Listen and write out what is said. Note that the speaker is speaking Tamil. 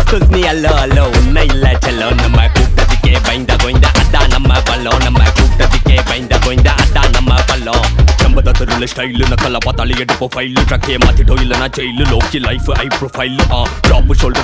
எக்ஸ்கூஸ் மீ அல்லோ அல்லோ உன்னை இல்ல செல்லோ நம்ம கூட்டத்துக்கே பயந்த கோய்ந்த அதான் நம்ம பல்லம் நம்ம கூட்டத்துக்கே பயந்த கோய்ந்த அதான் நம்ம பல்லம் நம்ம தருல ஸ்டைலு நக்கல பார்த்தாலே எடுப்போம் ஃபைலு ட்ரக்கே மாத்திட்டோம் இல்லைனா ஜெயிலு லோக்கி life high profile top shoulder